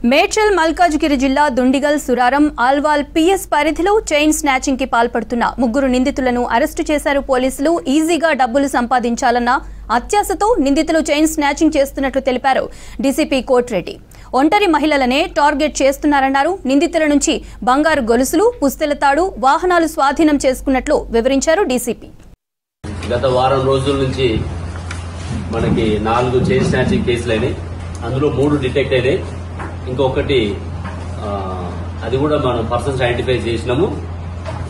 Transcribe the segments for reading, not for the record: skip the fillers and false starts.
మేడ్చల్ మల్కాజ్గిరి జిల్లా దుండిగల్ సురారం ఆల్వాల్ పిఎస్ పరిధిలో chain snatching కి పాల్పడుతున్న ముగ్గురు నిందితులను అరెస్టు చేశారు పోలీసులు. ఈజీగా డబ్బులు సంపాదించాలన్న అత్యాశతో నిందితులు చైన్ స్నాచింగ్ చేస్తున్నట్లు తెలిపారు డీసీపీ కోట్రెడ్డి. ఒంటరి మహిళలనే టార్గెట్ చేస్తున్నారన్నారు. నిందితుల నుంచి బంగారు గొలుసులు, పుస్తెల తాడు, వాహనాలు స్వాధీనం చేసుకున్నట్లు వివరించారు డీసీపీ. గత వారం రోజుల నుంచి మనకి 4 చైన్ స్నాచింగ్ కేసులైనాయి. అందులో 3 డిటెక్ట్ అయినాయి. ఇంకొకటి అది కూడా మనం పర్సన్స్ ఐడెంటిఫై చేసినాము.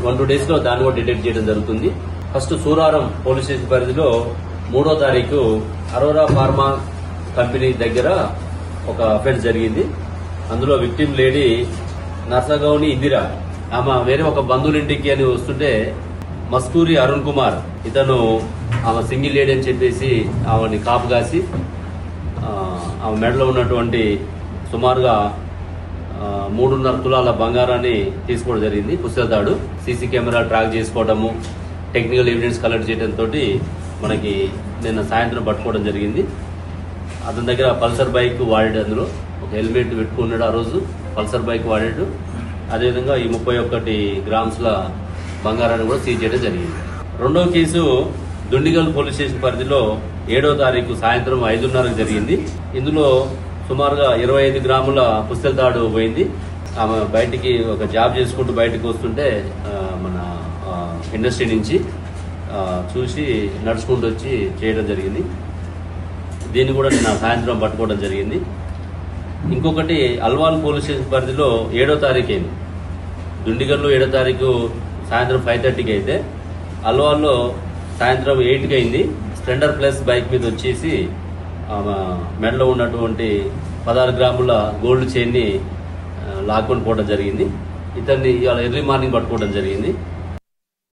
1-2 days లో దాన్ని కూడా డిటెక్ట్ చేయడం జరుగుతుంది. ఫస్ట్ సూరారం పోలీస్ స్టేషన్ పరిధిలో 3వ తారీఖు అరోరా ఫార్మా కంపెనీ దగ్గర ఒక అఫెన్స్ జరిగింది. అందులో విక్టిమ్ లేడీ నర్సగౌని ఇందిరా. ఆమె వేరే ఒక బంధువులింటికి అని వస్తుంటే మస్కూరి అరుణ్ కుమార్ ఇతను ఆమె సింగిల్ లేడీ అని చెప్పేసి ఆమెని కాపు కాసి ఆమె మెడలో ఉన్నటువంటి సుమారుగా 3.5 తులాల బంగారాన్ని తీసుకోవడం జరిగింది. పుస్తకాడు సీసీ కెమెరా ట్రాక్ చేసుకోవడము, టెక్నికల్ ఎవిడెన్స్ కలెక్ట్ చేయడంతో మనకి నిన్న సాయంత్రం పట్టుకోవడం జరిగింది. అతని దగ్గర పల్సర్ బైక్ వాడాడు. అందులో ఒక హెల్మెట్ పెట్టుకున్నాడు. ఆ రోజు పల్సర్ బైక్ వాడాడు. అదేవిధంగా ఈ 31 గ్రామ్స్ల బంగారాన్ని కూడా సీజ్ చేయడం జరిగింది. రెండవ కేసు దుండిగల్ పోలీస్ స్టేషన్ పరిధిలో 7వ తారీఖు సాయంత్రం 5:30కు జరిగింది. ఇందులో సుమారుగా 25 గ్రాముల పుస్తెల తాడు పోయింది. ఆమె బయటికి ఒక జాబ్ చేసుకుంటూ బయటకు వస్తుంటే మన ఇండస్ట్రీ నుంచి చూసి నడుచుకుంటూ వచ్చి చేయడం జరిగింది. దీన్ని కూడా నిన్న సాయంత్రం పట్టుకోవడం జరిగింది. ఇంకొకటి అల్వాల్ పోలీస్ స్టేషన్ పరిధిలో 7వ తారీఖు అయింది. దుండిగల్లో 7వ తారీఖు సాయంత్రం 5:30కి అయితే అల్వాల్లో సాయంత్రం 8కి అయింది. స్ప్లెండర్ ప్లస్ బైక్ మీద వచ్చేసి మెడలో ఉన్నటువంటి 16 గ్రాముల గోల్డ్ చైన్ని లాక్కొని పోవడం జరిగింది. ఇతన్ని ఇవాళ ఎర్లీ మార్నింగ్ పట్టుకోవడం జరిగింది.